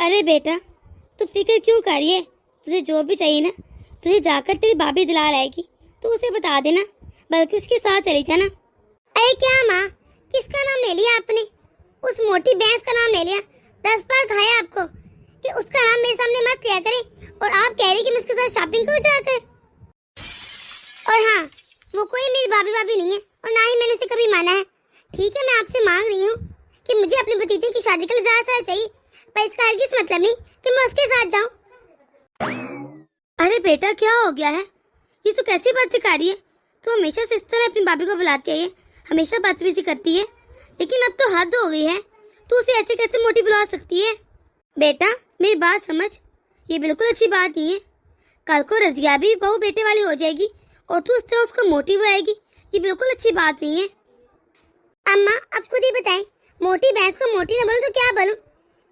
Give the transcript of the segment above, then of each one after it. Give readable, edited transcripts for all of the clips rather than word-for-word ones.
अरे बेटा, तू फिक्र क्यों कर रही है? तुझे जो भी चाहिए ना, तुझे जाकर तेरी भाभी दिला लाएगी, तो उसे बता देना, बल्कि उसके साथ चली जाना। अरे क्या माँ, किसका नाम ले लिया आपने? उस मोटी भैंस का नाम ले लिया। 10 बार खाया आपको कि उसका नाम मेरे सामने मत लिया करें, और आप कह रही कि मैं उसके साथ शॉपिंग करूँ जाकर। और हाँ, वो कोई मेरी भाभी नहीं है, और ना ही मैंने उसे कभी माना है। ठीक है, मैं आपसे मांग रही हूँ कि मुझे अपने भतीजे की शादी के लिए ज्यादा चाहिए, पर इसका हरगिज़ मतलब नहीं कि मैं उसके साथ जाऊँ। अरे बेटा, क्या हो गया है? ये तो कैसी बात कर रही है? तो हमेशा से इस तरह अपनी भाभी को बुलाती है, हमेशा बदतमीजी करती है, लेकिन अब तो हद हो गई है। तू उसे ऐसे कैसे मोटी बुला सकती है? बेटा, मेरी बात समझ, ये बिल्कुल अच्छी बात नहीं है। कल को रजिया भी बहू बेटे वाली हो जाएगी और तू इस तरह उसको मोटी बुलाएगी, ये बिल्कुल अच्छी बात नहीं है। अम्मा, आप खुद ही बताएं, मोटी भैंस को मोटी न बोलूं तो क्या बोलूं?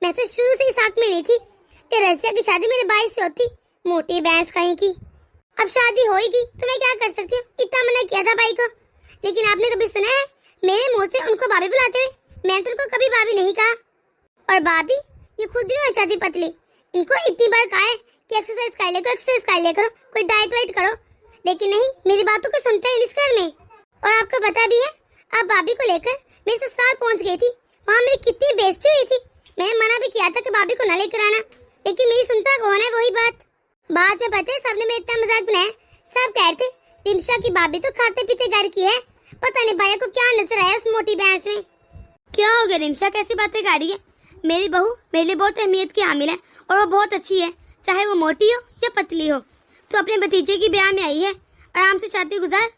मैं तो शुरू से ही साथ में नहीं थी कि रजिया की शादी मेरे भाई से होती। मोटी भैंस कहीं की। अब शादी होएगी तो मैं क्या कर सकती हूँ? इतना मना किया था भाई को, लेकिन आपने कभी सुना है मेरे मुंह से उनको भाभी बुलाते हुए? मैंने तो उनको कभी भाभी नहीं कहा। और भाभी, ये खुद नहीं चाहती पतली। इनको इतनी बार कहा है कि एक्सरसाइज कर ले करो, एक्सरसाइज कर ले करो, कोई डाइट वाइट करो, लेकिन नहीं, मेरी बातों को सुनते हैं इस घर में। और आपको पता भी है, आप भाभी को लेकर मेरे ससुराल पहुंच गई थी, वहाँ मेरी कितनी बेइज्जती हुई थी। मैंने मना भी किया था कि भाभी को न लेकर आना, लेकिन मेरी सुनता कौन है? वही बात में पता है सबने मेरा इतना मजाक बनाया। सब कहते रिमशा की भाभी तो खाते पीते घर की है। पता नहीं भैया को क्या नजर आया उस मोटी भैंस में। क्या हो गया रिमशा, कैसी बातें कर रही है? मेरी बहू मेरे लिए बहुत अहमियत की हामिल है, और वो बहुत अच्छी है, चाहे वो मोटी हो या पतली हो। तो अपने भतीजे की ब्याह में आई है, आराम से शादी गुजार,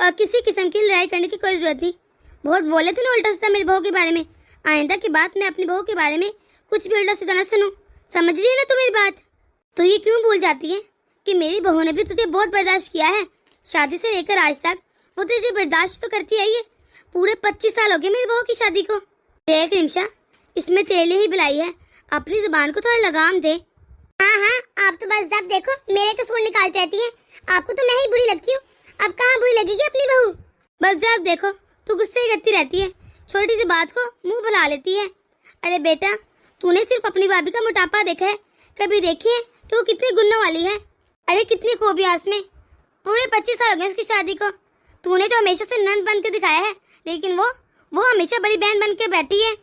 और किसी किस्म की लड़ाई करने की कोई जरूरत नहीं। बहुत बोले तूने उल्टा सीधा मेरी बहू के बारे में। आइंदा की बात मैं अपनी बहू के बारे में कुछ भी उल्टा सीधा न सुनूं, समझ रही है ना तू मेरी बात? तो ये क्यों भूल जाती है कि मेरी बहू ने भी तुझे बहुत बर्दाश्त किया है, शादी से लेकर आज तक वो तुझे बर्दाश्त तो करती आई है। पूरे 25 साल हो गए मेरी बहू की शादी को। देख रिमशा, इसमें तेरे लिए ही बुलाई है, अपनी जुबान को थोड़ा लगाम दे। हाँ, आप तो बस जब देखो मेरे कसूर निकालती रहती है। आपको तो मैं ही बुरी लगती हूँ, अब कहाँ बुरी लगेगी अपनी बहू? बस जब देखो तू गुस्से ही करती रहती है, छोटी सी बात को मुंह भुला लेती है। अरे बेटा, तूने सिर्फ अपनी भाभी का मोटापा देखा है, कभी देखी है कि वो कितनी गुन्नों वाली है? अरे कितनी खूबियास में, पूरे 25 साल हो गए उसकी शादी को। तूने तो हमेशा से नंद बन के दिखाया है, लेकिन वो हमेशा बड़ी बहन बन के बैठी है।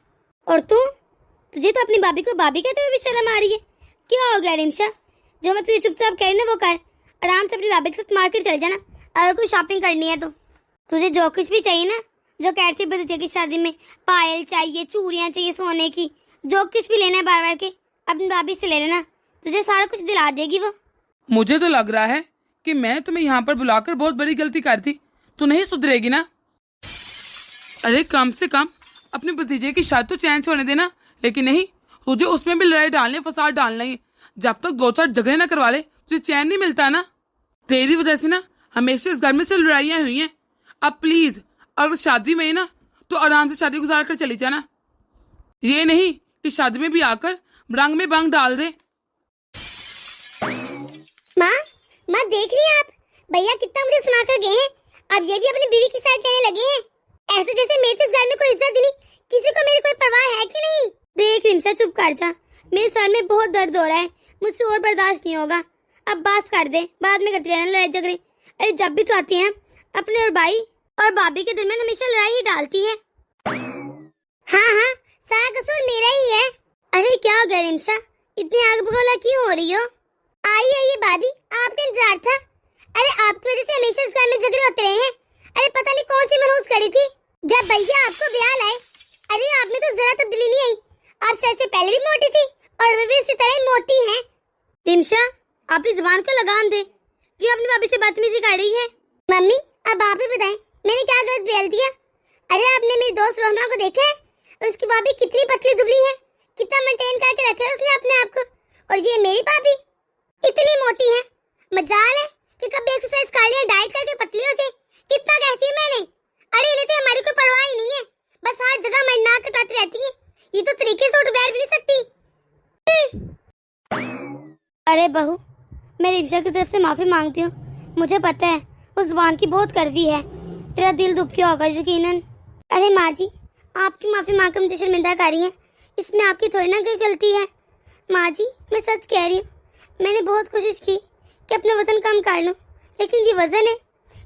और तुझे तो अपनी भाभी को भाभी कहते हुए भी शर्म आ रही है। क्या हो गया रिमशा? जो मैं तुझे चुपचाप कह रही ना वो कर, आराम से अपनी भाभी के साथ मार्केट चल जाना, अगर कोई शॉपिंग करनी है तो। तुझे जो कुछ भी चाहिए ना, जो कहती है भतीजे की शादी में, पायल चाहिए, चूड़ियाँ चाहिए सोने की, जो कुछ भी लेना है बार बार के अपनी भाभी से ले लेना, तुझे सारा कुछ दिला देगी वो। मुझे तो लग रहा है कि मैंने तुम्हें यहाँ पर बुलाकर बहुत बड़ी गलती कर दी। तू नहीं सुधरेगी ना? अरे कम से कम अपने भतीजे की शादी तो चैन से होने देना, लेकिन नहीं, तुझे उसमें भी लड़ाई डालने, फसाद डालना ही। जब तक 2-4 झगड़े ना करवा ले तुझे चैन नहीं मिलता ना। तेरी वजह से ना हमेशा इस घर में से लड़ाइयाँ हुई हैं। अब प्लीज, अगर शादी में ही ना तो आराम से शादी गुजार कर चली जाना, ये नहीं कि शादी में भी आकर रंग में भंग डाल दे। माँ देख रही हैं आप, भैया कितना मुझे सुना कर गए हैं, अब ये भी अपनी बीवी की साइड कहने लगे हैं, ऐसे जैसे मेरे तो इस घर में कोई इज्जत ही नहीं, किसी को मेरी कोई परवाह है कि नहीं? देख रिमशा, चुप कर जा, मेरे सर में बहुत दर्द हो रहा है, मुझसे और बर्दाश्त नहीं होगा। अब बस कर दे, बाद में करती रहना लड़ाई झगड़े। अरे जब भी तो आती है अपने और भाई और भाभी के दरमियान हमेशा लड़ाई ही डालती है। हाँ, सारा कसूर मेरा ही है। अरे क्या हो गया रिमशा, इतनी आग बगोला क्यों हो रही हो? आइए भाभी, आपका इंतजार था। अरे आपकी वजह से हमेशा इस घर में झगड़े होते रहे हैं। अरे पता नहीं कौन सी मनहूस करी थी जब भैया आपको ब्याह लाए। अरे आप में तो जरा तब्दीली नहीं आई, आप शायद से पहले भी मोटी थी और वे भी इसी तरह मोटी हैं। रिमशा, अपनी जुबान को लगाम दे, क्यों अपनी भाभी से बदतमीजी कर रही है? मम्मी, अब आप ही बताएं, मैंने क्या गलत बोल दिया? अरे आपने मेरी दोस्त रोहना को देखा है, और उसकी भाभी कितनी पतली दुबली है, कितना मेंटेन करके रखा है उसने अपने आप को, और ये मेरी भाभी इतनी मोटी है। मजाल है कि कभी एक्सरसाइज कर लिया, डाइट करके पतली हो जाए, कितना कहती हूँ मैंने। अरे इन्हें तो हमारी कोई परवाह ही नहीं है, बस हर जगह हमारी नाक कटाती रहती है, ये तो तरीके से उठ बैठ भी नहीं सकती। अरे बहू, मैं रिमशा की तरफ से माफी मांगती हूँ, मुझे पता है उस जुबान की बहुत कड़वी है, तेरा दिल दुख गया होगा यकीनन। अरे माँ जी, आपकी माफी मांगकर मुझे शर्मिंदा कर रही हैं, इसमें आपकी थोड़ी ना कोई गलती है। माँ जी मैं सच कह रही हूँ, मैंने बहुत कोशिश की कि अपना वजन कम कर लूं, लेकिन ये वजन है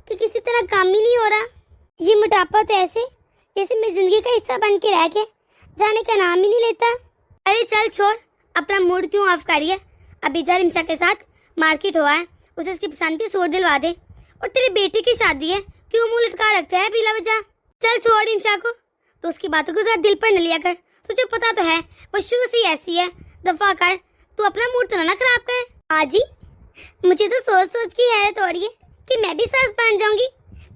कि किसी तरह कम ही नहीं हो रहा। ये मोटापा तो ऐसे जैसे मेरी जिंदगी का हिस्सा बन के रह गया, जाने का नाम ही नहीं लेता। अरे चल छोड़, अपना मूड क्यों ऑफ करिए। अभी जा रिमशा के साथ मार्केट हुआ है, उसे उसकी पसंद की सूट दिलवा दे। और तेरे बेटे की शादी है, क्यों मुंह लटका रखता है बिला वजह। चल छोड़ रिमशा को, तो उसकी बातों को जरा दिल पर न लिया कर। तुझे पता तो है वो शुरू से ही ऐसी है। दफा कर, तू अपना मूड तो ना खराब कर। माँ जी मुझे तो सोच सोच की हैरत हो रही है कि मैं भी सास बन जाऊंगी।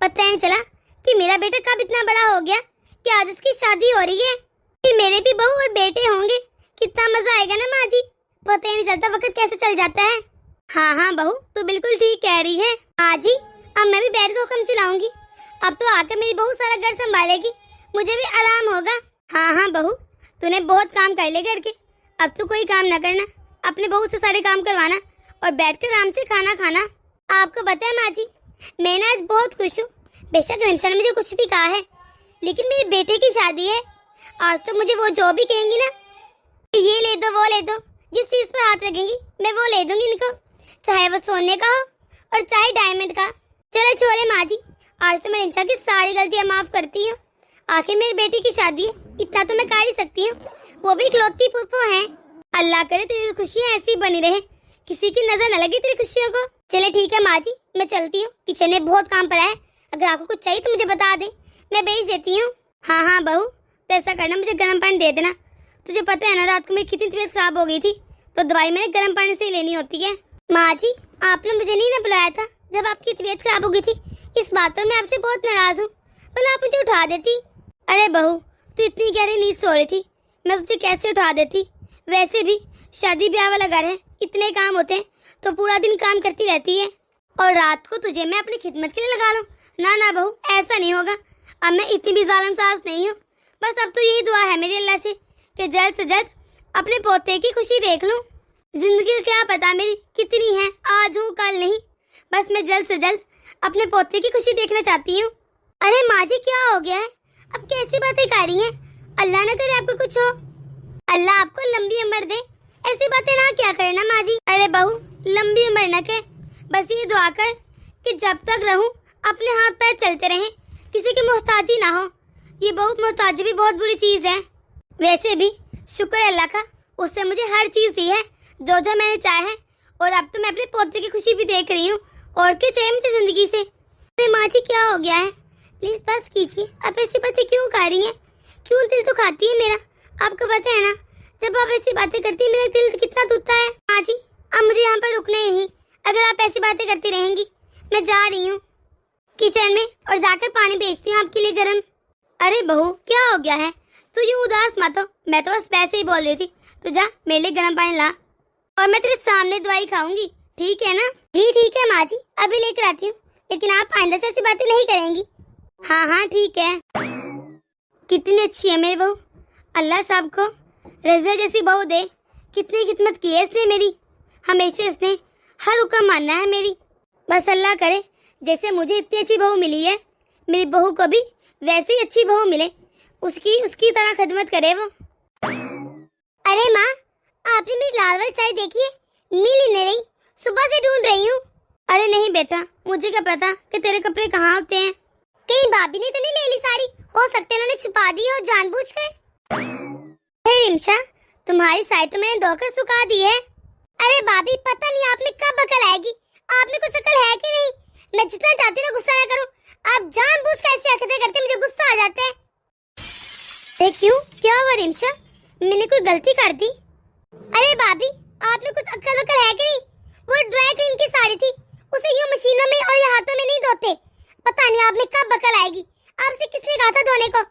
पता नहीं चला कि मेरा बेटा कब इतना बड़ा हो गया कि आज उसकी शादी हो रही है। फिर मेरे भी बहू और बेटे होंगे, कितना मजा आएगा ना माँ जी। पता ही नहीं चलता वक्त कैसे चल जाता है। हाँ हाँ बहू, तू बिल्कुल ठीक कह रही है। माँ जी अब मैं भी बैठ कर हुक्म चलाऊंगी। अब तो आकर मेरी बहू सारा घर संभालेगी, मुझे भी आराम होगा। हाँ हाँ बहू, तूने बहुत काम कर ले घर के, अब तू कोई काम न करना, अपने बहू से सारे काम करवाना और बैठकर आराम से खाना खाना। आपको पता है माँ जी, मैं ना आज बहुत खुश हूँ। बेशक रिमशा ने मुझे कुछ भी कहा है, लेकिन मेरे बेटे की शादी है और तो मुझे वो जो भी कहेंगी ना, ये ले दो वो ले दो, जिस चीज पर हाथ रखेंगी मैं वो ले दूंगी इनको, चाहे वो सोने का हो और चाहे डायमंड का। चलो छोड़े माँ जी, आज तो मैं रिमशा की सारी गलतियाँ माफ करती हूँ। आखिर मेरे बेटे की शादी है, इतना तो मैं कर ही सकती हूँ, वो भी इकलौती पुप्पो है। अल्लाह करे तेरी खुशियाँ ऐसी बनी रहे, किसी की नजर न लगे तेरी खुशियों को। चले ठीक है माँ जी, मैं चलती हूँ, किचन में बहुत काम पड़ा है। अगर आपको कुछ चाहिए तो मुझे बता दे, मैं भेज देती हूँ। हाँ हाँ बहू, तो ऐसा करना, मुझे गर्म पानी दे देना। तुझे पता है ना रात को मेरी कितनी तबीयत खराब हो गई थी, तो दवाई मैंने गर्म पानी से ही लेनी होती है। माँ जी आपने मुझे नहीं ना बुलाया था जब आपकी तबीयत खराब हो गई थी, इस बात पर मैं आपसे बहुत नाराज हूँ। भला आप मुझे उठा देती। अरे बहू, तू इतनी गहरी नींद सो रही थी, मैं तुझे कैसे उठा देती। वैसे भी शादी ब्याह वाला घर है, इतने काम होते हैं तो पूरा दिन काम करती रहती है, और रात को तुझे मैं अपनी खिदमत के लिए लगा लूं। ना ना बहू, ऐसा नहीं होगा। अब मैं इतनी भी जालिम सास नहीं हूँ। बस अब तो यही दुआ है मेरे अल्लाह से कि जल्द से जल्द अपने पोते की खुशी देख लूं। जिंदगी क्या पता मेरी कितनी है, आज हूँ कल नहीं। बस मैं जल्द से जल्द अपने पोते की खुशी देखना चाहती हूँ। अरे माँ जी क्या हो गया है, अब कैसी बातें कर रही हैं? अल्लाह न करे आपको कुछ हो, अल्लाह आपको लंबी उम्र दे। ऐसी बातें ना क्या करे ना माँ जी। अरे बहू, लंबी उम्र न के, बस ये दुआ कर कि जब तक रहूं अपने हाथ पैर चलते रहें, किसी की मोहताजी ना हो। ये बहुत मोहताजी भी बहुत बुरी चीज है। वैसे भी शुक्र है अल्लाह का, उससे मुझे हर चीज दी है जो जो मैंने चाहा है, और अब तो मैं अपने पोते की खुशी भी देख रही हूँ। और क्या चाहिए मुझे जिंदगी से। अरे माँ जी क्या हो गया है, प्लीज बस कीजिए। आप ऐसी बातें क्यों कर रही हैं? क्यों दिल तो खाती है मेरा, आपको पता है ना। जब आप ऐसी बातें करती है मेरा दिल कितना टूटता है। माँ जी अब मुझे यहाँ पर रुकना ही नहीं, अगर आप ऐसी बातें करती रहेंगी। मैं जा रही हूँ किचन में और जाकर पानी भेजती हूँ आपके लिए गर्म। अरे बहू क्या हो गया है, तू यूँ उदास मत हो, मैं तो बस वैसे ही बोल रही थी। तो जा मेरे लिए गर्म पानी ला, और मैं तेरे सामने दवाई खाऊंगी, ठीक है ना? जी ठीक है माँ जी, अभी लेकर आती हूँ, लेकिन आप आइंदा से ऐसी बातें नहीं करेंगी। हाँ हाँ ठीक है। कितनी अच्छी है मेरी बहू, अल्लाह सबको रज़िया जैसी बहू दे। कितनी खिदमत की है इसने मेरी, हमेशा इसने हर हुक्म मानना है मेरी। बस अल्लाह करे जैसे मुझे इतनी अच्छी बहू मिली है, मेरी बहू को भी वैसे ही अच्छी बहू मिले, उसकी तरह खिदमत करे वो। अरे माँ आपने मेरी लाल वाली साड़ी देखी है? मिल ही नहीं रही, सुबह से ढूंढ रही हूँ। अरे नहीं बेटा, मुझे क्या पता कि तेरे कपड़े कहाँ होते हैं। कहीं भाभी ने तो नहीं ले ली साड़ी? हो सकता है उन्होंने छुपा दी हो जानबूझकर। रिमशा, तुम्हारी साड़ी तो मैंने धोकर सुखा दी है। अरे भाभी पता नहीं आप में कब अकल आएगी, आप में कुछ अकल है कि नहीं? मैं जितना चाहती हूँ गुस्सा ना करूँ, आप जानबूझकर ऐसी हरकतें करके मुझे गुस्सा आ जाता है। अरे क्यों, क्या हुआ रिमशा, मैंने कोई गलती कर दी? अरे भाभी आप में कुछ अकल वकल है कि नहीं? वो ड्राई क्लीन की साड़ी थी, उसे यूं मशीनों में और हाथों में नहीं धोते। पता नहीं आप में कब अकल आएगी, आपसे किसने कहा था धोने को?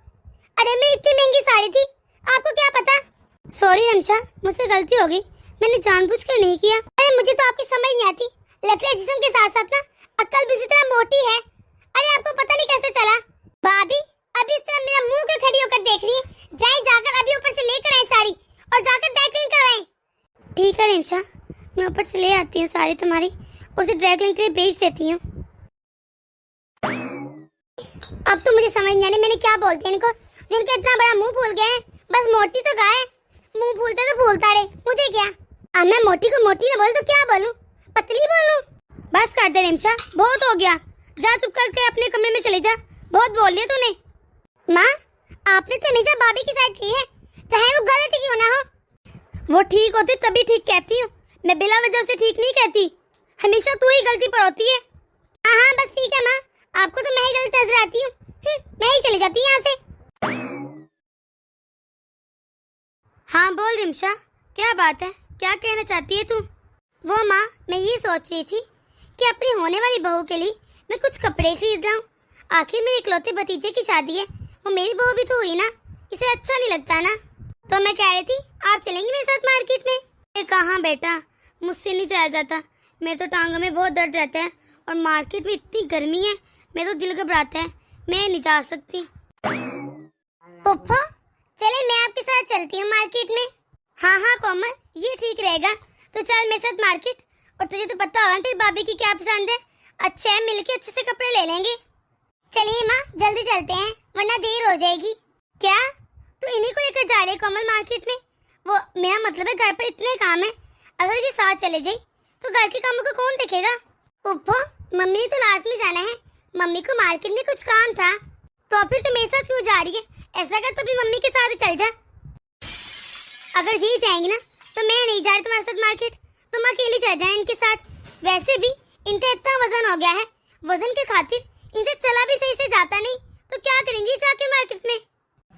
अरे मेरी इतनी महंगी साड़ी थी, आपको क्या पता? सॉरी रिमशा, मुझसे गलती हो गई, मैंने जानबूझकर नहीं किया। अरे मुझे तो आपकी समझ नहीं आती, लगता है जिस्म के साथ साथ ना अकल भी उसी तरह मोटी है। अरे आपको पता नहीं कैसे चला? भाभी अभी इस तरह मेरा मुंह क्यों खड़ी होकर देख रही है? जाए जाकर अभी ऊपर से लेकर आए साड़ी और जाकर ड्राई क्लीन करवाएं। ठीक है रिमशा, मैं ऊपर से ले आती हूँ साड़ी तुम्हारी, उसे ड्राई क्लीन के लिए भेज देती हूँ। अब तो मुझे समझ नहीं आ रही मैंने क्या बोलती है इनको, जिनका इतना बड़ा मुंह फूल गया है। बस मोटी तो गाय, मुंह फूलता तो फूलता रहे, मुझे क्या। अब मैं मोटी को मोटी न बोलूं तो क्या बोलूं? पतली बोलूं? बस कर दे रिमशा, बहुत हो गया। जा चुप करके अपने कमरे में चले जा, बहुत बोल लिया तूने। माँ, आपने तो हमेशा भाभी की साइड ली है, चाहे वो गलत ही क्यों ना हो। वो ठीक होती तभी ठीक कहती हूँ, मैं बिला वजह से ठीक नहीं कहती। हमेशा तू ही गलती पर होती है। हाँ हाँ बस ठीक है माँ, आपको तो मैं ही गलत नजर आती हूँ। मैं ही चली जाती हूँ यहाँ से। हाँ बोल रिमशा, क्या बात है, क्या कहना चाहती है तू? वो माँ, मैं ये सोच रही थी कि अपनी होने वाली बहू के लिए मैं कुछ कपड़े खरीद लाऊं। आखिर मेरे इकलौते भतीजे की शादी है, वो मेरी बहू भी तो हुई ना, इसे अच्छा नहीं लगता ना। तो मैं कह रही थी आप चलेंगे मेरे साथ मार्केट में? कहाँ बेटा, मुझसे नहीं जाया जाता, मेरे तो टांगों में बहुत दर्द रहता है और मार्केट में इतनी गर्मी है, मेरा तो दिल घबराता है, मैं नहीं जा सकती। पुप्पो, चले मैं आपके साथ चलती हूँ मार्केट में। हाँ हाँ कोमल, ये ठीक रहेगा, तो चल मेरे साथ मार्केट। और तुझे तो पता होगा तेरी भाभी की क्या पसंद है, अच्छा है मिलके अच्छे से कपड़े ले लेंगे। चलिए माँ, जल्दी चलते हैं वरना देर हो जाएगी। क्या तू इन्हीं को लेकर जा रही है कोमल मार्केट में? वो मेरा मतलब है घर पर इतने काम है, अगर ये साथ चले जाए तो घर के कामों को कौन देखेगा? पुप्पो, मम्मी ने तो लास्ट में जाना है, मम्मी को मार्केट में कुछ काम था। तो फिर तू मेरे साथ क्यों जा रही है? ऐसा कर तो अपनी मम्मी के साथ चल जा। अगर ये जाएंगी ना तो मैं नहीं जा रही तुम्हारे साथ मार्केट, तुम अकेली चल जाए इनके साथ। वैसे भी इनका इतना वजन हो गया है, वजन के खातिर इनसे चला भी सही से जाता नहीं, तो क्या करेंगी जाके मार्केट में?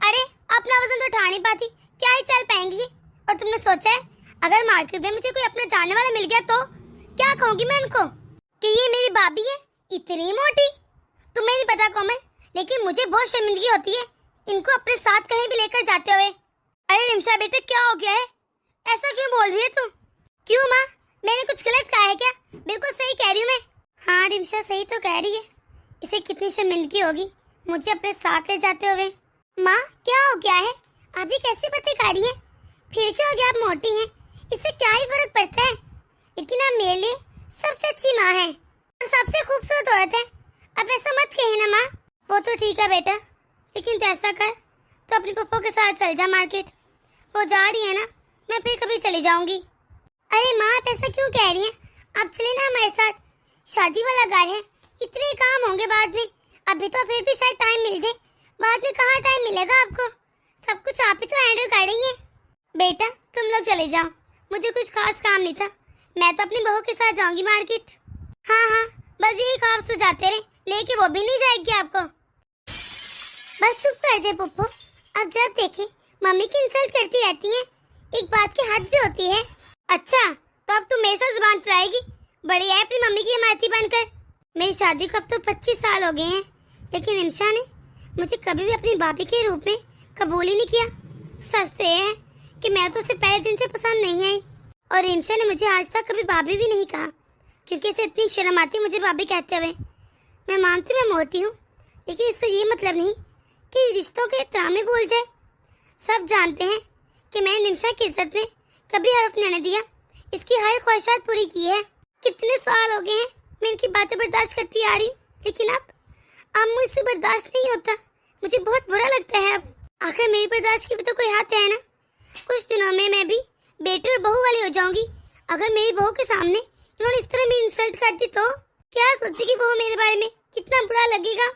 अरे अपना वजन तो उठा नहीं पाती, क्या ही चल पाएंगी? और तुमने सोचा है अगर मार्केट में मुझे कोई अपना जानने वाला मिल गया तो क्या कहूंगी मैं उनको कि ये मेरी भाभी है इतनी मोटी? तुम्हें नहीं पता कोमल, लेकिन मुझे बहुत शर्मिंदगी होती है इनको अपने साथ कहीं भी लेकर जाते हुए। अरे रिमशा बेटा, क्या हो गया है, ऐसा क्यों बोल रही है तू? क्यों माँ, मैंने कुछ गलत कहा है क्या? बिल्कुल सही कह रही हूँ मैं। हाँ रिमशा सही तो कह रही है, इसे कितनी शर्मिंदगी होगी मुझे अपने साथ ले जाते हुए। माँ, क्या हो गया है? अभी कैसी बातें कर रही है? फिर क्या हो गया, आप मोटी हैं, इससे क्या ही फर्क पड़ता है? लेकिन आप मेरे लिए सबसे अच्छी माँ है और सबसे खूबसूरत औरत है। अब ऐसा मत कहे ना माँ। वो तो ठीक है बेटा, लेकिन तो ऐसा कर, तो अपने पप्पा के साथ चल जा मार्केट। वो जा रही है ना, मैं फिर कभी चली जाऊंगी। अरे माँ, आप ऐसा क्यों कह रही हैं? आप चले ना हमारे साथ, शादी वाला घर है, इतने काम होंगे बाद में। अभी तो फिर भी शायद टाइम मिल जाए, बाद में कहाँ टाइम मिलेगा आपको? सब कुछ आप ही तो हैंडल कर रही हैं। बेटा तुम लोग चले जाओ, मुझे कुछ खास काम नहीं था, मैं तो अपनी बहू के साथ जाऊंगी मार्केट। हाँ हाँ, बस यही ख्वाब सुझाते रहे, लेके वो भी नहीं जाएगी आपको। बस चुप कर जाए पुप्पो, अब जब देखे मम्मी की इंसल्ट करती रहती हैं, एक बात की हद भी होती है। अच्छा, तो अब तू मेरे साथ जुबान चलाएगी? बड़ी है अपनी मम्मी की हिमायती बनकर। मेरी शादी को अब तो 25 साल हो गए हैं, लेकिन रिमशा ने मुझे कभी भी अपनी भाभी के रूप में कबूल ही नहीं किया। सच तो ये है कि मैं तो उसे पहले दिन से पसंद नहीं आई, और रिमशा ने मुझे आज तक कभी भाभी भी नहीं कहा, क्योंकि इसे इतनी शर्म आती मुझे भाभी कहते हुए। मैं मानती हूँ मैं मोटी हूँ, लेकिन इसका ये मतलब नहीं कि रिश्तों के ड्रामे भूल जाए। सब जानते हैं कि मैंने निमशा की इज्जत में कभी हर्फ नहीं दिया, इसकी हर ख्वाहिशात पूरी की है। कितने साल हो गए हैं मैं इनकी बातें बर्दाश्त करती आ रही हूँ, लेकिन अब मुझसे बर्दाश्त नहीं होता, मुझे बहुत बुरा लगता है। अब आखिर मेरी बर्दाश्त की भी तो कोई हाथ है ना। कुछ दिनों में मैं भी बेटी और बहू वाली हो जाऊंगी। अगर मेरी बहू के सामने इन्होंने इस तरह मेरी इंसल्ट कर दी तो क्या सोचेगी बहू मेरे बारे में, कितना बुरा लगेगा।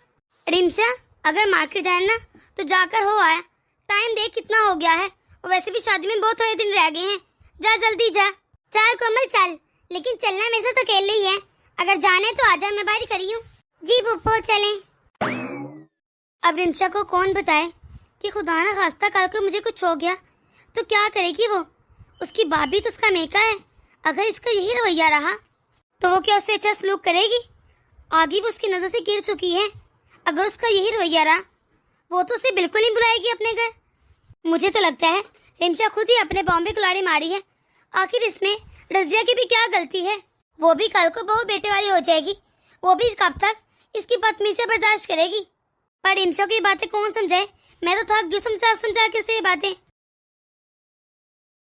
रिमशा, अगर मार्केट जाए ना तो जाकर हो आया, टाइम देख कितना हो गया है, और वैसे भी शादी में बहुत थोड़े दिन रह गए हैं। जा जल्दी जा। चल कोमल चल, लेकिन चलना मेरे साथ अकेले ही है, अगर जाने तो आजा, मैं बाहर खड़ी हूँ। जी पुप्पो चलें। अब रिमशा को कौन बताए कि खुदा ना खास्ता कल को मुझे कुछ हो गया तो क्या करेगी वो? उसकी भाभी तो उसका मेका है, अगर इसका यही रवैया रहा तो वो क्या उससे अच्छा सलूक करेगी? आगे वो उसकी नजर से गिर चुकी है, अगर उसका यही रवैया रहा वो तो उसे बिल्कुल नहीं बुलाएगी अपने घर। मुझे तो लगता है रिमशा खुद ही अपने बॉम्बे कुल्हाड़ी मारी है। आखिर इसमें रजिया की भी क्या गलती है? वो भी कल को बहू बेटे वाली हो जाएगी, वो भी कब तक इसकी बदतमीजी से बर्दाश्त करेगी? पर रिमशा की बातें कौन समझाए, मैं तो थक गई समझा के उसे ये बातें।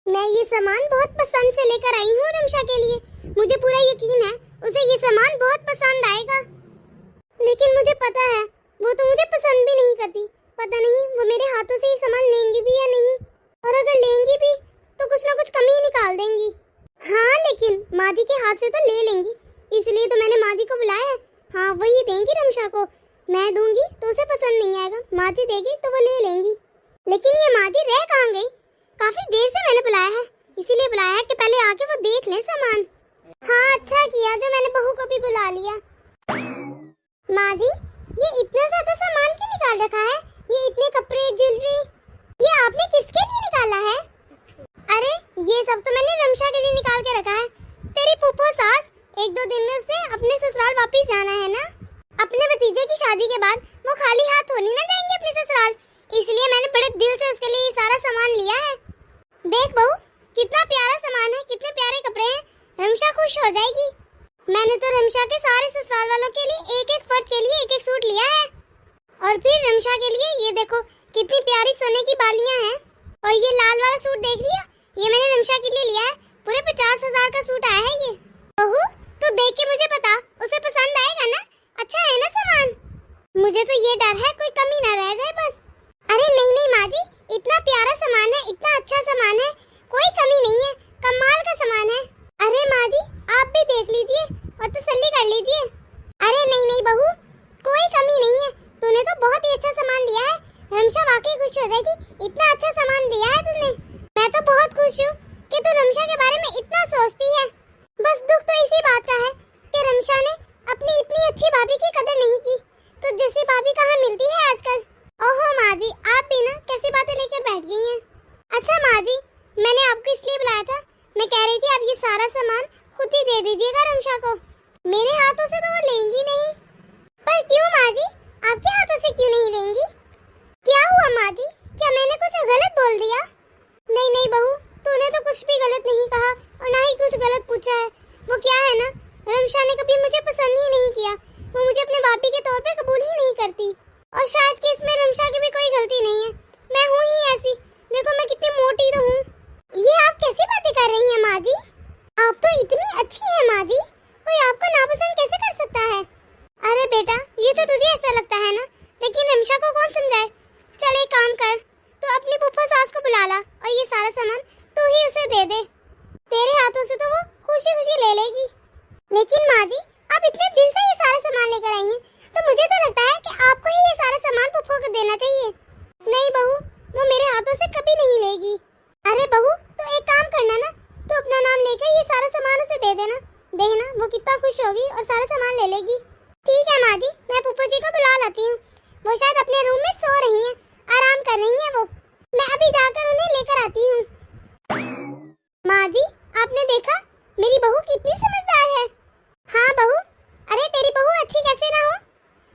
मैं ये सामान बहुत पसंद से लेकर आई हूँ रिमशा के लिए, मुझे पूरा यकीन है उसे ये सामान बहुत पसंद आएगा। लेकिन मुझे पता है वो तो मुझे पसंद भी नहीं करती, पता नहीं वो मेरे हाथों से ये सामान लेंगी भी या नहीं, और अगर लेंगी भी तो कुछ ना कुछ कमी ही निकाल देंगी। हाँ लेकिन माँ जी के हाथ से तो ले लेंगी, इसलिए तो मैंने माँ जी को बुलाया है। हाँ वही देंगी रमशा को, मैं दूंगी तो उसे पसंद नहीं आएगा, माँ जी देगी तो वो ले लेंगी। लेकिन ये माँ जी रह कहाँ गई? काफी देर से मैंने बुलाया है, इसीलिए बुलाया है कि पहले आके वो देख ले सामान। हाँ अच्छा किया जो मैंने बहू को भी बुला लिया। माँ जी ये इतना ज्यादा सामान क्यों निकाल रखा है? ये इतने कपड़े ज्वेलरी ये आपने किसके लिए निकाला है? अरे ये सब तो मैंने रमशा के लिए निकाल के रखा है। तेरी फूफो सास 1-2 दिन में उसे अपने ससुराल वापस जाना है ना। अपने भतीजे की शादी के बाद वो खाली हाथ होनी ना जाएंगे अपने ससुराल, इसलिए मैंने बड़े दिल से उसके लिए ये सारा सामान लिया है। देख बहू कितना प्यारा सामान है, कितने प्यारे कपड़े हैं, रमशा खुश हो जाएगी। मैंने तो रमशा के सारे ससुराल वालों के लिए एक फर्द के लिए एक सूट लिया है। और फिर रमशा के लिए ये देखो कितनी प्यारी सोने की बालियां हैं। और ये लाल वाला सूट देख लिया, ये मैंने रमशा के लिए लिया है, पूरे 50,000 का सूट आया है ये। बहू तू देख के मुझे बता, उसे पसंद आएगा ना? अच्छा है ना सामान? मुझे तो ये डर है कोई कमी ना रह जाए बस। अरे नहीं नहीं माँ जी, इतना प्यारा सामान है, इतना अच्छा सामान है, कोई कमी नहीं है, कमाल का सामान है। अरे माँ जी आप भी देख लीजिए और तसल्ली कर लीजिए। अरे नहीं नहीं बहू कोई कमी नहीं है, तूने तो बहुत ही अच्छा सामान दिया है, रमशा वाकई खुश हो जाएगी, इतना अच्छा सामान दिया है तूने। मैं तो बहुत खुश हूँ कि तू रमशा के बारे में इतना सोचती है। बस दुख तो इसी बात का है कि रमशा ने अपनी इतनी अच्छी भाभी की कदर नहीं की। तो जैसी भाभी कहाँ मिलती है आजकल। ओहो माँ जी आप भी ना कैसी बातें लेकर बैठ गई हैं। अच्छा माँ जी मैंने आपको इसलिए बुलाया था, मैं कह रही थी आप ये सारा सामान खुद ही दे दीजिएगा रमशा को, मेरे हाथों से तो वो लेंगी नहीं। पर क्यों माँ जी, आपके हाथों से क्यों नहीं लेंगी? क्या हुआ माँ जी, क्या मैंने कुछ गलत बोल दिया? नहीं नहीं बहू तूने तो कुछ भी गलत नहीं कहा और ना ही कुछ गलत पूछा है। वो क्या है ना, रमशा ने कभी मुझे पसंद ही नहीं किया, वो मुझे अपने भाभी के तौर पर कबूल ही नहीं करती। और शायद कि इसमें रमशा की भी कोई गलती नहीं है, मैं हूँ ही ऐसी, देखो मैं कितनी मोटी तो हूँ। ये आप कैसी बातें कर रही हैं माँ जी? आप तो इतनी अच्छी हैं माँ जी, कोई आपको नापसंद कैसे कर सकता है? अरे बेटा ये तो तुझे ऐसा लगता है ना, लेकिन रमशा को कौन समझाए। चल एक काम कर, तो अपनी फूफा सास को बुला ला और ये सारा सामान तू ही उसे दे दे, तेरे हाथों से तो वो खुशी खुशी ले लेगी। लेकिन माँ जी आप इतने दिन से ये सारा सामान लेकर आई हैं, तो मुझे तो लगता है कि आपको ही ये सारा सामान फूफा को देना चाहिए। नहीं बहू वो मेरे हाथों से कभी नहीं लेगी। अरे बहू तो एक काम करना ना, तो अपना नाम लेकर ये सारा सामान उसे दे देना, देखना वो कितना खुश होगी और सारा सामान ले लेगी। ठीक है माँ जी मैं फूफा जी को बुला लाती हूँ, वो शायद अपने रूम में सो रही हैं, आराम कर रही हैं वो, मैं अभी जाकर उन्हें लेकर आती हूँ। माँ जी आपने देखा मेरी बहू कितनी समझदार है। हाँ बहू, अरे तेरी बहू अच्छी कैसे ना हो,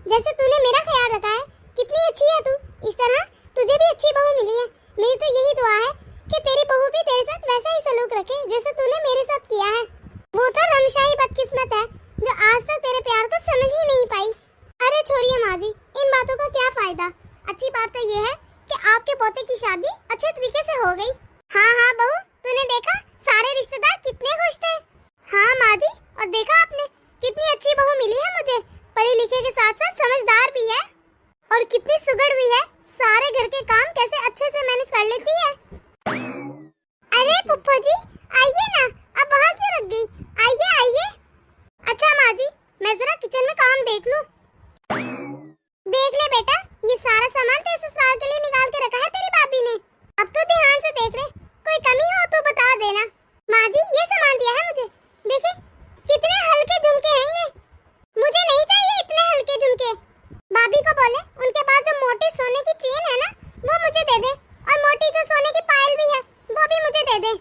जैसे तूने मेरा ख्याल रखा है, कितनी अच्छी है तू, इस तरह तुझे भी अच्छी बहू मिली है। मेरी तो यही दुआ है कि तेरी बहू भी तेरे साथ वैसा ही सलूक रखे जैसे तूने मेरे साथ किया है। वो तो रमशा ही बदकिस्मत है जो आज तक तेरे प्यार को समझ ही नहीं पाई। अरे छोड़िए माँ जी, इन बातों का क्या फायदा, अच्छी बात तो ये है कि आपके पोते की शादी अच्छे तरीके से हो गई। हाँ हाँ बहू तूने देखा सारे रिश्तेदार कितने खुश थे। हाँ माँ जी और देखा आपने कितनी अच्छी बहू मिली है मुझे, पढ़े लिखे के साथ साथ समझदार भी है और कितनी सुगड़ भी है, सारे घर के काम कैसे अच्छे से मैनेज कर लेती है। अरे फुफ्फो जी आइए ना, अब वहाँ क्यों रख गई, आइए आइए। अच्छा माँ जी मैं जरा किचन में काम देख लूँ। देख ले बेटा ये सारा सामान तेरे ससुराल के लिए निकाल के रखा है तेरी भाभी ने, अब तो ध्यान से देख ले, कोई कमी हो तो बता देना। माँ जी ये सामान दिया है मुझे, देखे कितने हल्के झुमके हैं ये, मुझे नहीं चाहिए इतने हल्के झुमके। भाभी को बोले उनके पास जो मोटी सोने की चेन है ना वो मुझे दे दे, और मोटी जो सोने की पायल भी है वो भी मुझे दे दे।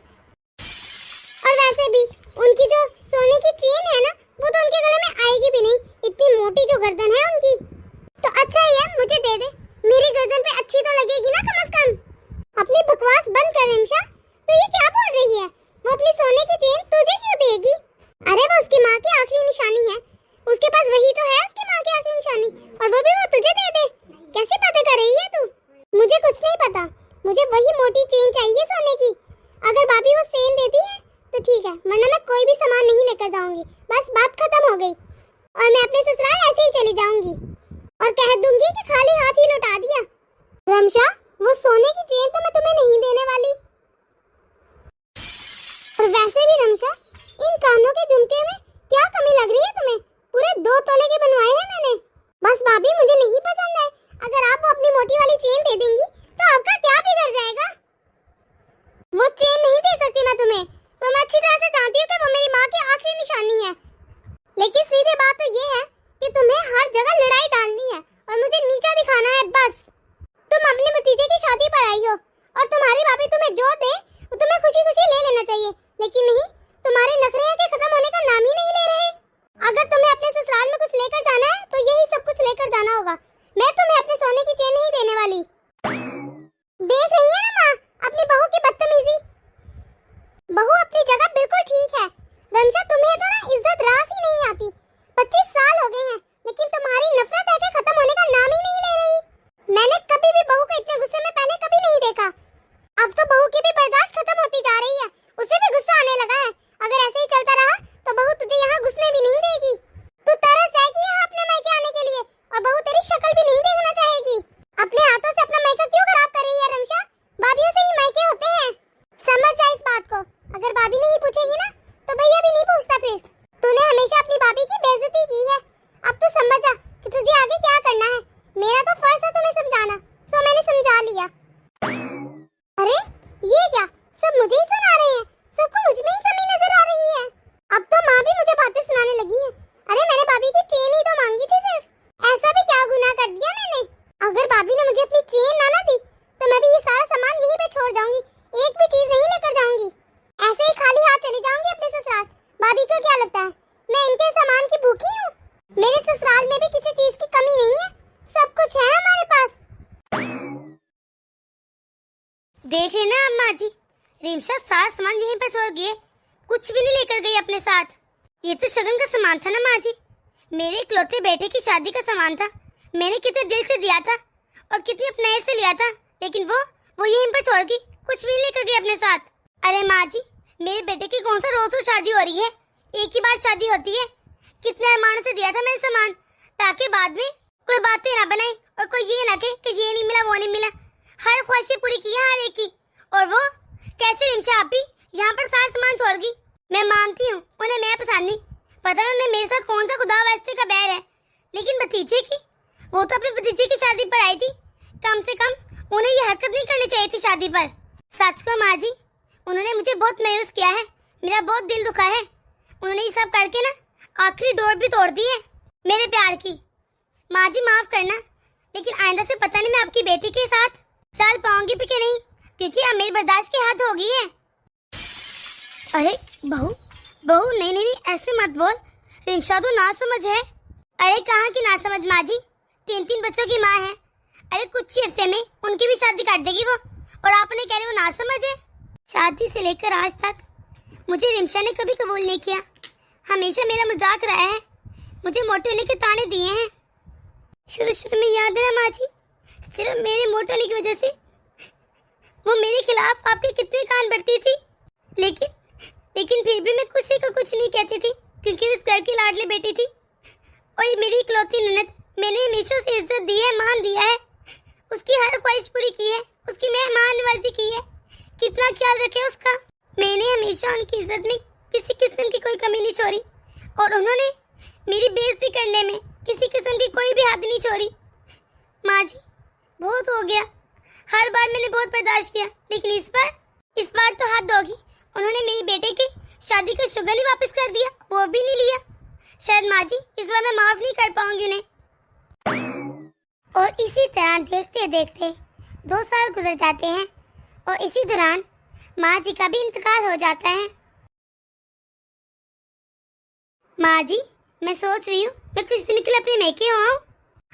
और वैसे भी उनकी जो सोने की चेन है ना वो तो उनके गले में आएगी भी नहीं, इतनी मोटी जो गर्दन है उनकी। तो अच्छा ही है मुझे दे दे, मेरी गर्दन पे अच्छी तो लगेगी ना कम से कम। अपनी बकवास बंद कर रमशा, तो ये क्या बोल रही है, वो अपनी सोने की चेन तुझे क्यों देगी? अरे वो उसकी माँ की आखिरी निशानी है, उसके पास वही तो है उसकी माँ की आखिरी निशानी, और वो भी वो तुझे दे दे, कैसी बातें कर रही है तू? मुझे कुछ नहीं पता, मुझे वही मोटी चेन चाहिए सोने की। अगर भाभी वो चेन देती है तो ठीक है, वरना मैं कोई भी सामान नहीं लेकर जाऊंगी, बस बात खत्म हो गई। और मैं अपने ससुराल ऐसे ही चली जाऊंगी और कह दूंगी कि खाली हाथ ही लौटा दिया। रमशा वो सोने की चेन तो मैं तुम्हें नहीं देने वाली, और वैसे भी रमशा इन कानों के झुमके में क्या कमी लग रही है तुम्हें? पूरे 2 तोले के बनवाए हैं मैंने। बस भाभी मुझे नहीं पसंद है। अगर आप वो अपनी मोटी वाली चेन दे देंगी तो आपका क्या बिगड़ जाएगा? वो चेन नहीं दे सकती मैं तुम्हें। तुम अच्छी तरह से जानती हो कि वो मेरी माँ की आखिरी निशानी है। लेकिन सीधी बात तो ये है कि तुम्हें हर जगह लड़ाई डालनी है और मुझे नीचा दिखाना है बस। तुम अपने भतीजे की शादी पर आई हो और तुम्हारी भाभी तुम्हें जो दे वो तुम्हें खुशी खुशी ले लेना चाहिए, लेकिन नहीं, तुम्हारे नखरे के खत्म होने का नाम ही नहीं ले रहे। अगर तुम्हें अपने ससुराल में कुछ लेकर जाना है तो यही सब कुछ लेकर जाना होगा। मैं तुम्हें अपने सोने की चेन नहीं देने वाली। देख रही है ना माँ अपनी बहू की बदतमीजी। बहू अपनी जगह बिल्कुल ठीक है। रमशा, तुम्हें तो ना इज्जत रास ही नहीं आती। 25 साल हो गए हैं लेकिन तुम्हारी नफरत है कि खत्म होने का नाम ही नहीं ले रही। मैंने कभी भी बहू को इतने गुस्से में पहले कभी नहीं देखा। अब तो बहू की भी बर्दाश्त खत्म होती जा रही है, उसे भी गुस्सा आने लगा है। अगर ऐसे ही चलता रहा तो बहू तुझे यहाँ घुसने भी नहीं देगी। तू तरस जाएगी यहाँ अपने मायके आने के लिए और बहू तेरी शक्ल भी नहीं देखना चाहेगी। अपने हाथों से अपना मायका क्यों खराब कर रही है रमशा? भाभियों से ही मायके होते हैं, समझ जा इस बात को। अगर भाभी नहीं पूछेगी ना तो भैया भी नहीं पूछता। फिर तूने हमेशा अपनी भाभी की बेइज्जती की है। अब तू समझ जा कि तुझे आगे क्या करना है। मेरा तो फर्ज है तुम्हें समझाना, सो मैंने समझा लिया। अरे ये क्या, सब मुझे ही सुना रहे हैं? सबको मुझ में ही कमी नजर आ रही है। अब तो माँ भी मुझे बातें सुनाने लगी है। अरे मैंने भाभी की चेन ही तो मांगी थी सिर्फ, ऐसा भी क्या गुनाह कर दिया मैंने? अगर भाभी ने मुझे अपनी चेन ना दी तो मैं भी ये सारा सामान यहीं पे छोड़ जाऊंगी, एक भी चीज नहीं लेकर जाऊंगी। ऐसे ही खाली हाथ चली जाऊंगी अपने ससुराल। भाभी को क्या लगता है मैं इनके सामान की भूखी हूँ? मेरे ससुराल में भी किसी चीज की कमी नहीं है, सब कुछ है हमारे पास। देख रहे ना अम्मा जी, रिमशा सारा सामान यहीं पर छोड़ गई, कुछ भी नहीं लेकर गई अपने साथ। ये तो शगन का सामान था ना माँ जी, मेरे इकलौते बेटे की शादी का सामान था। मैंने कितने दिल से दिया था और कितनी अपने से लिया था, लेकिन वो यहीं पर छोड़ गई, कुछ भी नहीं लेकर गई अपने साथ। अरे माँ जी, मेरे बेटे की कौन सा रोज शादी हो रही है? एक ही बार शादी होती है। कितने अरमान से दिया था मैंने सामान, ताकि बाद में कोई बातें ना बनाए और कोई ये ना कहे कि ये नहीं मिला वो नहीं मिला। हर ख्वाहिशें पूरी की है हर एक की। और वो कैसे रिमशा आप भी यहाँ पर सारा सामान छोड़ गई। मैं मानती हूँ उन्हें मैं पसंद नहीं, पता नहीं उन्हें मेरे साथ कौन सा खुदा वास्ते का बैर है, लेकिन भतीजे की, वो तो अपने भतीजे की शादी पर आई थी। कम से कम उन्हें ये हरकत नहीं करनी चाहिए थी शादी पर। सच को माँ जी, उन्होंने मुझे बहुत मायूस किया है, मेरा बहुत दिल दुखा है। उन्होंने ये सब करके ना आखिरी डोर भी तोड़ दी है मेरे प्यार की। माँ जी माफ करना, लेकिन आइंदा से पता नहीं मैं आपकी बेटी के साथ चल पाऊंगी भी कि नहीं, क्योंकि अब मेरी बर्दाश्त की हद हो गई है। अरे बहू बहू, नहीं नहीं नहीं ऐसे मत बोल, रिमशा तो ना समझ है। अरे कहाँ की ना समझ माँ जी, 3 बच्चों की माँ है। अरे कुछ ही अरसे में उनकी भी शादी काट देगी वो, और आपने कह रहे वो ना समझ है। शादी से लेकर आज तक मुझे रिमशा ने कभी कबूल नहीं किया, हमेशा मेरा मजाक रहा है, मुझे मोटे होने के ताने दिए हैं। शुरू में याद है ना माँ जी, सिर्फ मेरे मोटे होने की वजह से वो मेरे खिलाफ आपके कितने कान भरती थी, लेकिन फिर भी मैं किसी को कुछ नहीं कहती थी, क्योंकि उस घर की लाडली बेटी थी और ये मेरी इकलौती ननद। मैंने हमेशा उसे इज्जत दी है, मान दिया है, उसकी हर ख्वाहिश पूरी की है, उसकी मेहमान नवाजी की है, कितना ख्याल रखे उसका। मैंने हमेशा उनकी इज्जत में किसी किस्म की कोई कमी नहीं छोड़ी, और उन्होंने मेरी बेइज्जती करने में किसी किस्म की कोई भी हद नहीं छोड़ी। माँ जी बहुत हो गया, हर बार मैंने बहुत बर्दाश्त किया, लेकिन इस बार तो हद होगी। उन्होंने मेरी बेटे की शादी का शुगन ही वापस कर दिया, वो भी नहीं लिया। शायद माँ जी इस बार मैं माफ नहीं कर पाऊंगी उन्हें। और इसी तरह देखते देखते 2 साल गुजर जाते हैं और इसी दौरान माँ जी का भी इंतकाल हो जाता है। माँ जी मैं सोच रही हूँ मैं कुछ दिन के लिए अपने मैके आऊँ।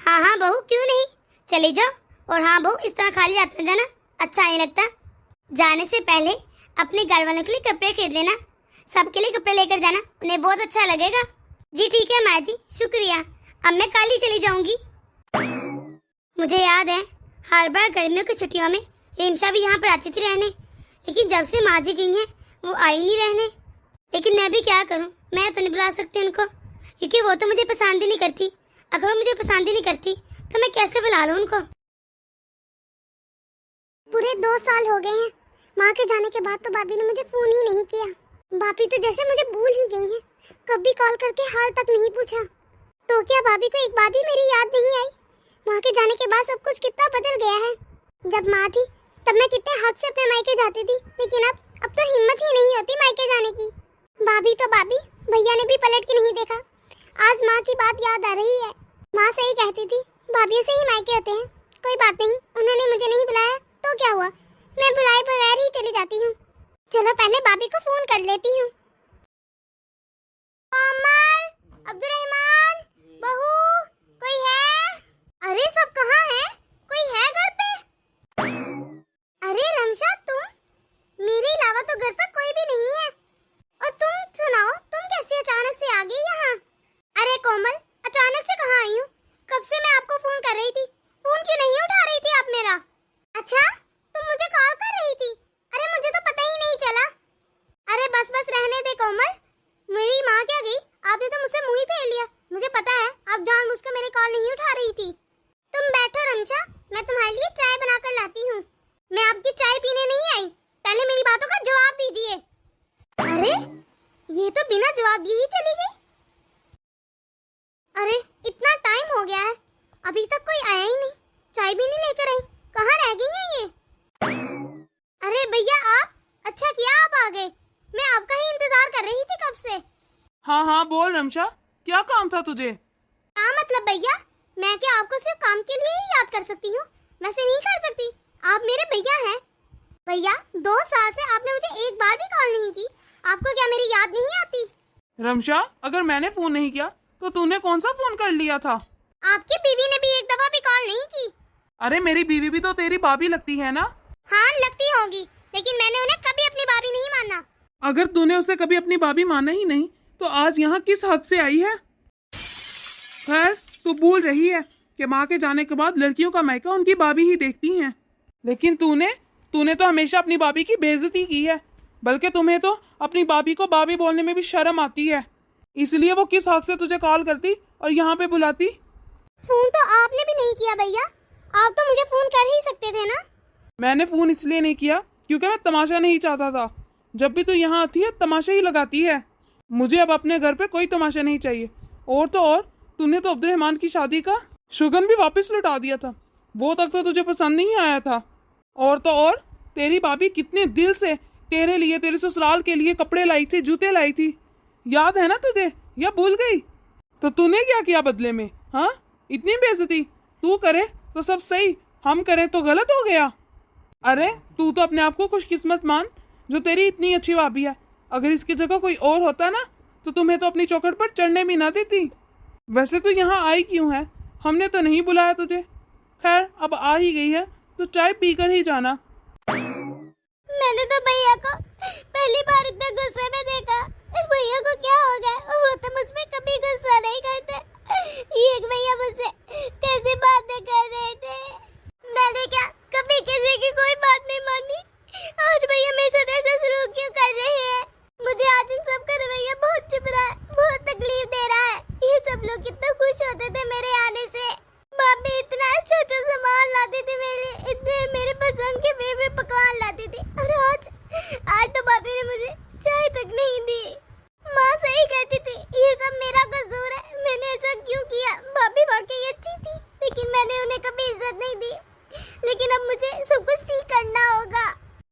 हाँ बहू क्यों नहीं, चले जाओ। और हाँ बहू, इस तरह खाली हाथ में जाना अच्छा नहीं लगता। जाने से पहले अपने घर वालों के लिए कपड़े खरीद लेना, सबके लिए कपड़े लेकर जाना, उन्हें बहुत अच्छा लगेगा। जी ठीक है माँ जी, शुक्रिया। अब मैं कल ही चली जाऊंगी। मुझे याद है हर बार गर्मियों की छुट्टियों में रिमशा भी यहाँ पर आती थी रहने, लेकिन जब से माँ जी गई हैं वो आई नहीं रहने। लेकिन मैं भी क्या करूँ, मैं तो नहीं बुला सकती उनको, क्योंकि वो तो मुझे पसंद ही नहीं करती। अगर वो मुझे पसंद ही नहीं करती तो मैं कैसे बुला लूँ उनको। पूरे 2 साल हो गए हैं, माँ के जाने के बाद तो भाभी ने मुझे फोन ही नहीं किया। भाभी तो जैसे मुझे भूल ही गई हैं। कभी कॉल करके हाल तक नहीं पूछा। तो क्या भाभी को एक बार भी मेरी याद नहीं आई? वहाँ के जाने के बाद सब कुछ कितना बदल गया है। जब माँ थी तब मैं कितने हक से अपने मायके जाती थी, लेकिन अब तो हिम्मत ही नहीं होती मायके जाने की। भाभी तो भाभी, भैया ने भी पलट के नहीं देखा। आज माँ की बात याद आ रही है। माँ सही कहती थी, भाभी से ही मायके होते हैं। कोई बात नहीं, उन्होंने मुझे नहीं बुलाया तो क्या हुआ, मैं बुलाए बगैर ही चली जाती हूँ। चलो पहले भाभी को फोन कर लेती हूँ। कोमल, अब्दुर्रहमान, बहू, कोई है? अरे सब कहाँ है? कोई है घर पे? अरे रमशा, तुम? मेरे अलावा तो घर पर कोई भी नहीं है। और तुम सुनाओ, तुम कैसे अचानक से आ गई यहाँ? अरे कोमल, अचानक से कहाँ आई हूँ? कब से मैं आपको फोन कर रही थी, फोन क्यों नहीं उठा रही थी आप मेरा? अच्छा, तुम मुझे कॉल कर रही थी? अरे मुझे तो पता ही नहीं चला। अरे बस बस रहने दे कोमल, मेरी माँ क्या गई, आपने तो मुझसे मुंह ही फेर लिया। मुझे पता है आप जानबूझकर मेरी कॉल नहीं उठा रही थी। तुम बैठो रमशा, मैं तुम्हारे लिए चाय बनाकर लाती हूँ। मैं आपकी चाय पीने नहीं आई, पहले मेरी बातों का जवाब दीजिए। अरे ये तो बिना जवाब दिए ही चली गई। अरे इतना टाइम हो गया है, अभी तक कोई आया ही नहीं, चाय भी नहीं लेकर आई। कहाँ रह गई है ये? अरे भैया आप, अच्छा किया आप आ गए, मैं आपका ही इंतजार कर रही थी कब से। हाँ हाँ बोल रमशा, क्या काम था तुझे? क्या मतलब भैया, मैं क्या आपको सिर्फ काम के लिए ही याद कर सकती हूँ? वैसे नहीं कर सकती, आप मेरे भैया हैं। भैया 2 साल से आपने मुझे एक बार भी कॉल नहीं की, आपको क्या मेरी याद नहीं आती? रमशा, अगर मैंने फोन नहीं किया तो तूने कौन सा फोन कर लिया था? आपकी बीवी ने भी एक दफा भी कॉल नहीं की। अरे मेरी बीवी भी तो तेरी भाभी लगती है ना? हाँ लगती होगी, लेकिन मैंने उन्हें कभी अपनी भाभी नहीं माना। अगर तूने उसे कभी अपनी भाभी माना ही नहीं तो आज यहाँ किस हक से आई है? खैर, तू भूल रही है कि माँ के जाने के बाद लड़कियों का मायका उनकी भाभी ही देखती हैं। लेकिन तूने तो हमेशा अपनी भाभी की बेइज्जती की है, बल्कि तुम्हें तो अपनी भाभी को भाभी बोलने में भी शर्म आती है। इसलिए वो किस हक से तुझे कॉल करती और यहाँ पे बुलाती? फोन तो आपने भी नहीं किया भैया, आप तो मुझे फोन कर ही सकते थे ना। मैंने फोन इसलिए नहीं किया क्योंकि मैं तमाशा नहीं चाहता था। जब भी तू यहाँ आती है तमाशा ही लगाती है। मुझे अब अपने घर पे कोई तमाशा नहीं चाहिए। और तो और, तूने तो अब्दुर्रहमान की शादी का शुगन भी वापस लौटा दिया था, वो तक तो तुझे पसंद नहीं आया था। और तो और, तेरी भाभी कितने दिल से तेरे लिए, तेरे ससुराल के लिए कपड़े लाई थी, जूते लाई थी, याद है ना तुझे, या भूल गई? तो तूने क्या किया बदले में? हाँ, इतनी बेइज्जती तू करे तो सब सही, हम करें तो गलत हो गया। अरे तू तो अपने आप को खुशकिस्मत मान जो तेरी इतनी अच्छी भाभी है। अगर इसकी जगह कोई और होता ना तो तुम्हें तो अपनी चौखट पर चढ़ने भी ना देती। वैसे तो यहाँ आई क्यों है, हमने तो नहीं बुलाया तुझे। खैर अब आ ही गई है तो चाय पीकर ही जाना। मैंने तो भैया को पहली बार इतने गुस्से में देखा। भैया को क्या हो गया, वो तो मुझ पे कभी गुस्सा नहीं करते। ये भैया मुझसे कैसी बातें कर रहे थे, मैंने क्या कभी किसी की कोई बात नहीं मानी। आज भैया मेरे साथ ऐसा सलूक क्यों कर रहे हैं? मुझे आज इन सब का रवैया बहुत चुभ रहा है, बहुत तकलीफ दे रहा है। ये सब लोग कितना खुश होते थे मेरे आने से। भाभी इतना अच्छा अच्छा सामान लाती थी इतने मेरे पसंद के फेवरेट पकवान लाती थी, और आज तो भाभी ने मुझे चाय तक नहीं दी। माँ सही कहती थी, ये सब मेरा कसूर है, मैंने ऐसा क्यों किया। भाभी वाकई अच्छी थी, लेकिन मैंने उन्हें कभी इज्जत नहीं दी। लेकिन अब मुझे सब कुछ ठीक करना होगा।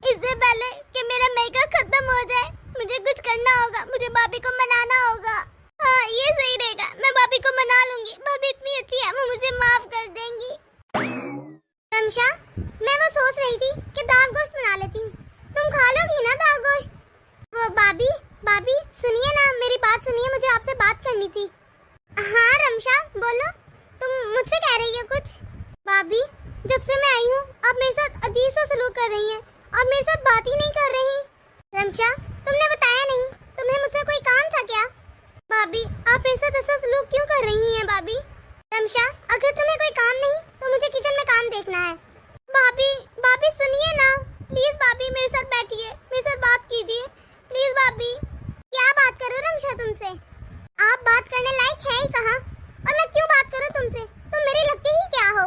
इससे पहले कि मेरा मेका खत्म हो जाए, मुझे कुछ करना होगा, मुझे भाभी को मनाना होगा। हाँ ये सही रहेगा, मैं भाभी को मना लूंगी। भाभी इतनी अच्छी है, वो मुझे माफ कर देंगी। रमशा, मैं वो सोच रही थी कि दाल गोश्त बना लेती हूँ, तुम खा लोगी ना दाल गोश्त? वो भाभी सुनिए ना, मेरी बात सुनिए, मुझे आपसे बात करनी थी। हाँ रमशा बोलो, तुम मुझसे कह रही हो कुछ? भाभी जब से मैं आई हूँ आप मेरे साथ अजीब सा सलूक कर रही हैं, आप मेरे साथ बात ही नहीं कर रही। रमशा तुमने बताया नहीं, तुम्हें मुझसे कोई काम था क्या? भाभी आप मेरे साथ ऐसा सलूक क्यों कर रही हैं भाभी? रमशा अगर तुम्हें कोई काम नहीं तो मुझे किचन में काम देखना है। भाभी सुनिए ना प्लीज, भाभी मेरे साथ बैठिए, मेरे साथ बात कीजिए प्लीज भाभी। क्या बात करूं रमशा तुमसे, आप बात करने लायक है ही कहाँ, और मैं क्यों बात करूं तुमसे, तुम मेरी लगती ही क्या हो?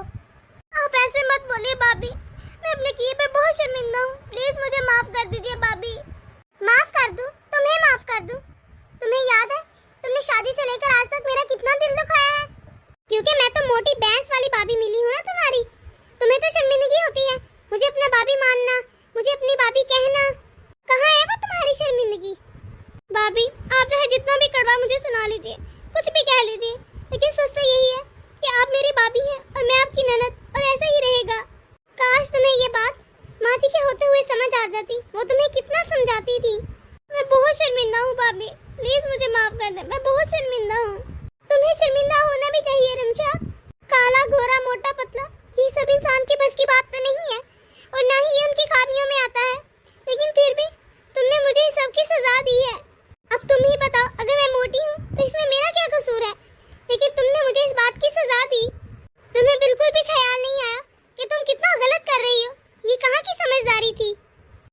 आप ऐसे मत बोलिए भाभी, मैं अपने किए पे बहुत शर्मिंदा हूँ, प्लीज मुझे माफ कर दीजिए भाभी। माफ कर दूं? तुम्हें माफ शर्मिंदा हूँ भाभी, प्लीज मुझे माफ कर दे, मैं बहुत शर्मिंदा हूँ। तुम्हें शर्मिंदा होना भी चाहिए रमशा। काला गोरा मोटा पतला ये सब इंसान के बस की बात तो नहीं है और ना ही ये उनकी खामियों में आता है, लेकिन फिर भी तुमने मुझे इस सब की सजा दी है। अब तुम ही बताओ, अगर मैं मोटी हूँ तो इसमें मेरा क्या कसूर है? लेकिन तुमने मुझे इस बात की सजा दी। तुम्हें बिल्कुल भी ख्याल नहीं आया कि तुम कितना गलत कर रही हो। ये कहाँ की समझदारी थी?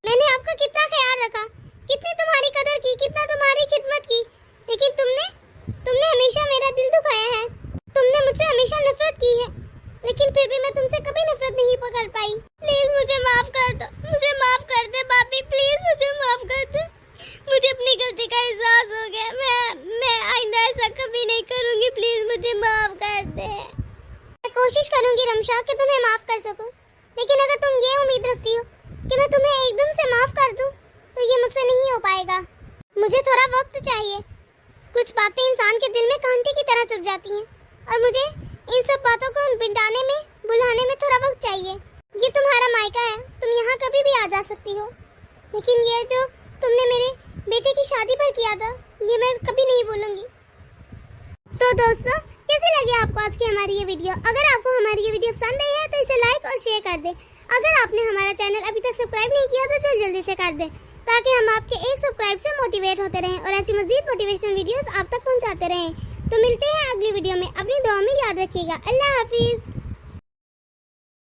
मैंने आपका कितना ख्याल रखा, कितनी तुम्हारी कदर की, कितना तुम्हारी खिदमत की, लेकिन तुमने हमेशा मेरा दिल दुखाया है। तुमने मुझसे हमेशा नफरत की है, लेकिन फिर भी मैं तुमसे कभी नफरत नहीं पकड़ पाई। प्लीज मुझे माफ कर दो, मुझे माफ कर दे भाभी, प्लीज मुझे माफ कर दे। मुझे अपनी गलती का एहसास हो गया। मैं आइंदा ऐसा कभी नहीं करूंगी, प्लीज मुझे माफ कर दे। मैं कोशिश करूंगी रमशा कि तुम्हें माफ कर सकूं, लेकिन अगर तुम ये उम्मीद रखती हो कि मैं तुम्हें एकदम से माफ कर दूं, तो ये मुझसे नहीं हो पाएगा। मुझे थोड़ा वक्त चाहिए। कुछ बातें इंसान के दिल में कांटे की तरह चुभ जाती हैं और मुझे इन सब बातों को बिटाने में, बुलाने में थोड़ा वक्त चाहिए। ये तुम्हारा मायका है, तुम यहाँ कभी भी आ जा सकती हो, लेकिन ये जो तुमने मेरे बेटे की शादी पर किया था, ये मैं कभी नहीं भूलूंगी। तो दोस्तों, कैसे लगी आपको आज की हमारी ये वीडियो? अगर आपको हमारी ये वीडियो पसंद आई है तो इसे लाइक और शेयर कर दें। अगर आपने हमारा चैनल अभी तक सब्सक्राइब नहीं किया तो जल्दी से कर दें, ताकि हम आपके एक सब्सक्राइब से मोटिवेट होते रहें और ऐसी मजीद मोटिवेशनल वीडियोस आप तक पहुंचाते रहें। तो मिलते हैं अगली वीडियो में। अपनी दुआ में याद रखिएगा। अल्लाह हाफिज।